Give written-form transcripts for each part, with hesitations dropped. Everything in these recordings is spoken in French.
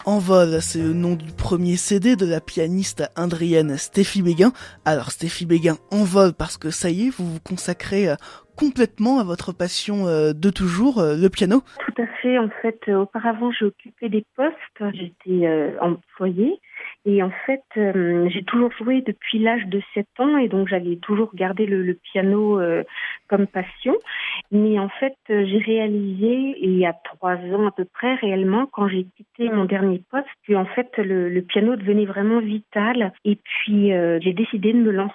Envol, c'est le nom du premier CD de la pianiste indrienne Steffi Béguin. Alors Steffi Béguin, Envol parce que ça y est, vous vous consacrez complètement à votre passion de toujours, le piano. Tout à fait. En fait, auparavant, j'ai occupé des postes. J'étais employée. Et en fait, j'ai toujours joué depuis l'âge de 7 ans et donc j'avais toujours gardé le piano comme passion. Mais en fait, j'ai réalisé il y a 3 ans à peu près réellement, quand j'ai quitté mon dernier poste, que en fait le piano devenait vraiment vital. Et puis j'ai décidé de me lancer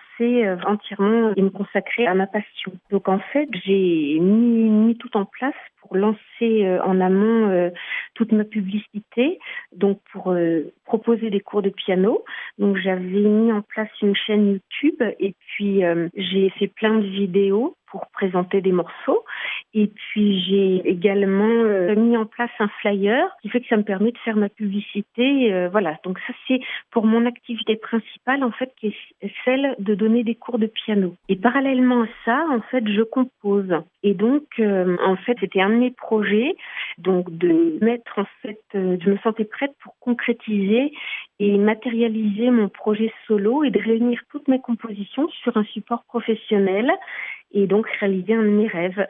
entièrement et me consacrer à ma passion. Donc en fait, j'ai mis tout en place pour lancer en amont toute ma publicité, donc pour proposer des cours de piano. Donc j'avais mis en place une chaîne YouTube et puis j'ai fait plein de vidéos pour présenter des morceaux. Et puis j'ai également mis en place un flyer qui fait que ça me permet de faire ma publicité. Voilà, donc ça c'est pour mon activité principale en fait, qui est celle de donner des cours de piano. Et parallèlement à ça, en fait, je compose. Et donc, en fait, c'était un de mes projets, donc de mettre en fait, je me sentais prête pour concrétiser et matérialiser mon projet solo et de réunir toutes mes compositions sur un support professionnel et donc réaliser un de mes rêves.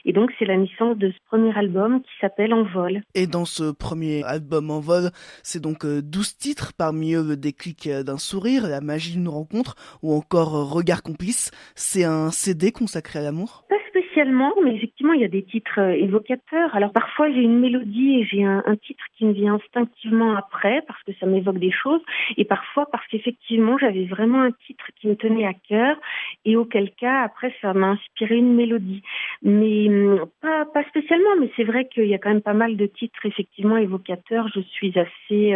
Et donc, c'est la naissance de ce premier album qui s'appelle Envol. Et dans ce premier album Envol, c'est donc 12 titres, parmi eux le déclic d'un sourire, la magie d'une rencontre ou encore Regard complice. C'est un CD consacré à l'amour? Pas spécialement, mais effectivement, il y a des titres évocateurs. Alors parfois, j'ai une mélodie et j'ai un titre qui me vient instinctivement après parce que ça m'évoque des choses. Et parfois, parce qu'effectivement, j'avais vraiment un titre qui me tenait à cœur et auquel cas, après, ça m'a inspiré une mélodie. Mais pas spécialement, mais c'est vrai qu'il y a quand même pas mal de titres effectivement évocateurs. Je suis assez...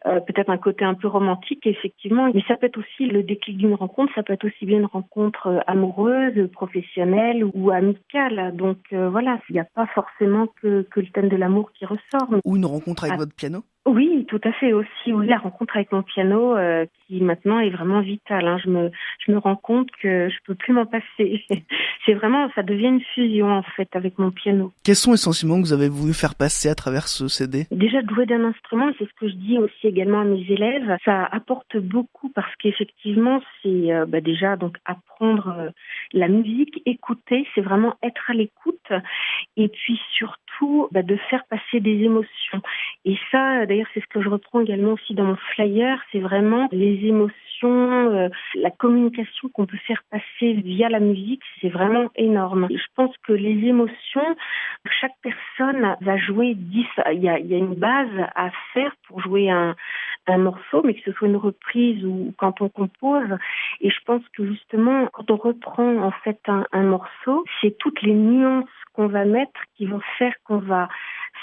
peut-être un côté un peu romantique, effectivement. Mais ça peut être aussi le déclic d'une rencontre, ça peut être aussi bien une rencontre amoureuse, professionnelle ou amicale. Donc voilà, il n'y a pas forcément que le thème de l'amour qui ressort. Ou une rencontre avec votre piano? Oui, tout à fait aussi. Oui, la rencontre avec mon piano qui maintenant est vraiment vitale. Hein. Je me rends compte que je peux plus m'en passer. C'est vraiment, ça devient une fusion en fait avec mon piano. Quels sont les sentiments que vous avez voulu faire passer à travers ce CD? Déjà, de jouer d'un instrument, c'est ce que je dis aussi également à mes élèves, ça apporte beaucoup parce qu'effectivement, c'est déjà donc apprendre la musique, écouter, c'est vraiment être à l'écoute et puis surtout de faire passer des émotions. Et ça, d'ailleurs, c'est ce que je reprends également aussi dans mon flyer, c'est vraiment les émotions, la communication qu'on peut faire passer via la musique, c'est vraiment énorme. Et je pense que les émotions, chaque personne va jouer 10. Il y a une base à faire pour jouer un morceau, mais que ce soit une reprise ou quand on compose. Et je pense que justement, quand on reprend en fait un morceau, c'est toutes les nuances qu'on va mettre qui vont faire qu'on va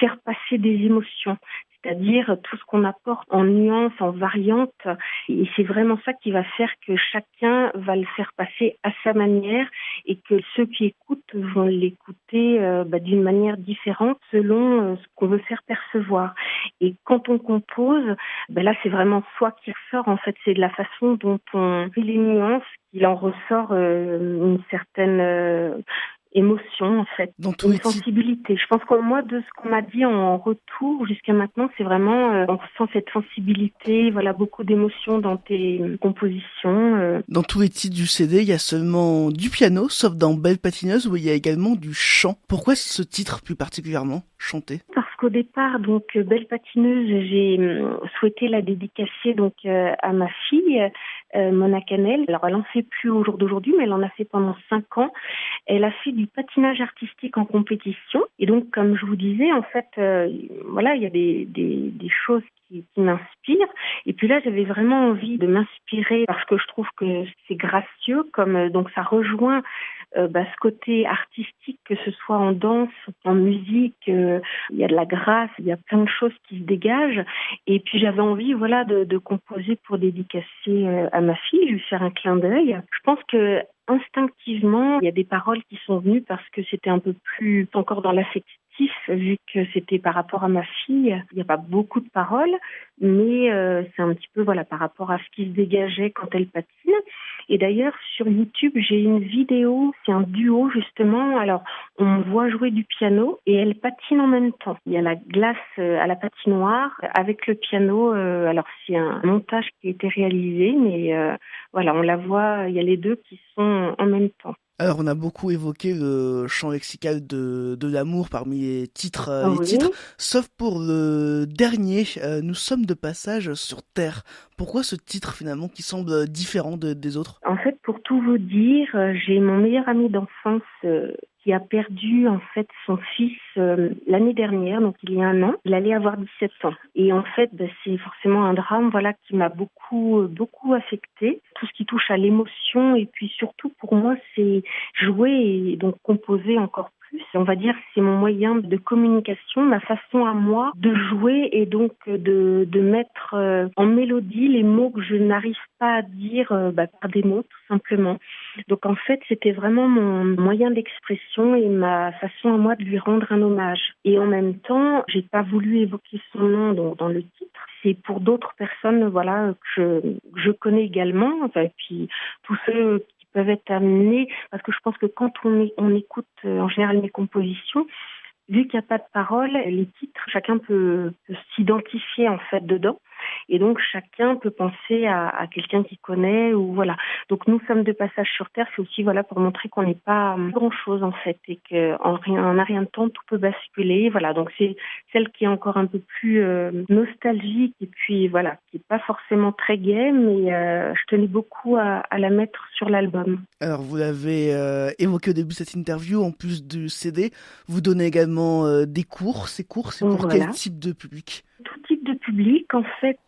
faire passer des émotions. C'est-à-dire tout ce qu'on apporte en nuances, en variantes. Et c'est vraiment ça qui va faire que chacun va le faire passer à sa manière et que ceux qui écoutent vont l'écouter d'une manière différente selon ce qu'on veut faire percevoir. Et quand on compose, là c'est vraiment soi qui ressort. En fait, c'est de la façon dont on fait les nuances qu'il en ressort une certaine émotion en fait, une sensibilité. Je pense que moi, de ce qu'on m'a dit en retour jusqu'à maintenant, c'est vraiment on ressent cette sensibilité, voilà, beaucoup d'émotions dans tes compositions. Dans tous les titres du CD, il y a seulement du piano, sauf dans Belle patineuse où il y a également du chant. Pourquoi ce titre plus particulièrement, chanté? Parce qu'au départ, donc Belle patineuse, j'ai souhaité la dédicacer donc à ma fille Mona Canel. Alors elle en fait plus au jour d'aujourd'hui, mais elle en a fait pendant 5 ans. Elle a fait du patinage artistique en compétition. Et donc, comme je vous disais, en fait, voilà, il y a des choses qui m'inspirent. Et puis là, j'avais vraiment envie de m'inspirer parce que je trouve que c'est gracieux, comme donc ça rejoint ce côté artistique, que ce soit en danse, en musique, il y a de la grâce, il y a plein de choses qui se dégagent. Et puis j'avais envie, voilà, de composer pour dédicacer à ma fille, lui faire un clin d'œil. Je pense que instinctivement, il y a des paroles qui sont venues parce que c'était un peu plus encore dans l'affectif, vu que c'était par rapport à ma fille. Il n'y a pas beaucoup de paroles, mais c'est un petit peu voilà par rapport à ce qui se dégageait quand elle patine. Et d'ailleurs, sur YouTube, j'ai une vidéo, c'est un duo justement. Alors, on me voit jouer du piano et elle patine en même temps. Il y a la glace à la patinoire avec le piano. Alors, c'est un montage qui a été réalisé, mais voilà, on la voit, il y a les deux qui sont en même temps. Alors, on a beaucoup évoqué le champ lexical de l'amour parmi les Oui. titres, sauf pour le dernier, Nous sommes de passage sur Terre. Pourquoi ce titre finalement qui semble différent des autres? En fait, pour tout vous dire, j'ai mon meilleur ami d'enfance qui a perdu en fait son fils l'année dernière, donc il y a un an. Il allait avoir 17 ans. Et en fait, c'est forcément un drame, voilà, qui m'a beaucoup affectée. Tout ce qui touche à l'émotion et puis surtout pour moi, c'est jouer et donc composer encore plus. On va dire c'est mon moyen de communication, ma façon à moi de jouer et donc de mettre en mélodie les mots que je n'arrive pas à dire par des mots tout simplement. Donc en fait, c'était vraiment mon moyen d'expression et ma façon à moi de lui rendre un hommage. Et en même temps, j'ai pas voulu évoquer son nom dans le titre. C'est pour d'autres personnes, voilà, que je connais également. Enfin, et puis tous ceux qui peuvent être amenés, parce que je pense que quand on écoute en général mes compositions, vu qu'il n'y a pas de paroles, les titres, chacun peut s'identifier en fait dedans. Et donc chacun peut penser à quelqu'un qu'il connaît ou voilà. Donc nous sommes de passage sur Terre, c'est aussi voilà pour montrer qu'on n'est pas grand chose en fait et qu'en un rien de temps tout peut basculer. Voilà, donc c'est celle qui est encore un peu plus nostalgique et puis voilà, qui est pas forcément très gaie, mais je tenais beaucoup à la mettre sur l'album. Alors, vous l'avez évoqué au début de cette interview, en plus du CD, vous donnez également des cours. Ces cours, c'est pour quel Voilà. type de public? Tout type de public, en fait.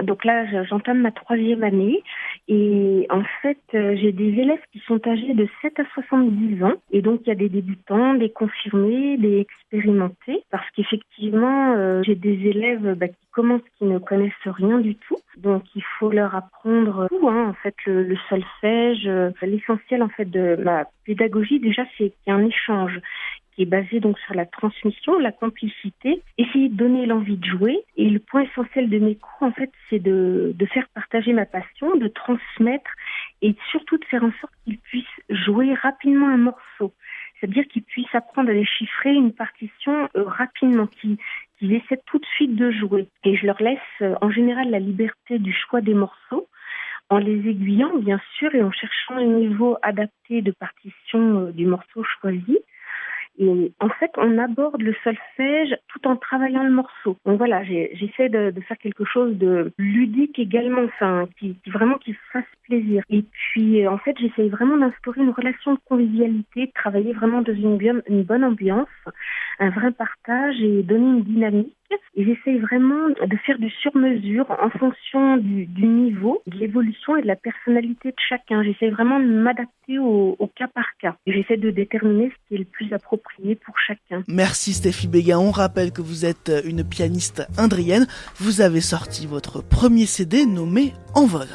Donc là, j'entame ma 3e année et en fait, j'ai des élèves qui sont âgés de 7 à 70 ans et donc il y a des débutants, des confirmés, des expérimentés parce qu'effectivement, j'ai des élèves qui commencent, qui ne connaissent rien du tout. Donc il faut leur apprendre tout, en fait, le solfège. L'essentiel en fait de ma pédagogie, déjà, c'est qu'il y a un échange qui est basé donc sur la transmission, la complicité, essayer de donner l'envie de jouer. Et le point essentiel de mes cours, en fait, c'est de faire partager ma passion, de transmettre et surtout de faire en sorte qu'ils puissent jouer rapidement un morceau. C'est-à-dire qu'ils puissent apprendre à déchiffrer une partition rapidement, qu'ils essaient tout de suite de jouer. Et je leur laisse en général la liberté du choix des morceaux, en les aiguillant bien sûr et en cherchant le niveau adapté de partition du morceau choisi. Et en fait, on aborde le solfège tout en travaillant le morceau. Donc voilà, j'essaie de faire quelque chose de ludique également, enfin, qui fasse plaisir. Et puis, en fait, j'essaie vraiment d'instaurer une relation de convivialité, de travailler vraiment dans une bonne ambiance, un vrai partage et donner une dynamique. Et j'essaie vraiment de faire du sur-mesure en fonction du niveau, de l'évolution et de la personnalité de chacun. J'essaie vraiment de m'adapter au cas par cas. Et j'essaie de déterminer ce qui est le plus approprié pour chacun. Merci Steffi Béguin. On rappelle que vous êtes une pianiste indrienne. Vous avez sorti votre premier CD nommé En vol.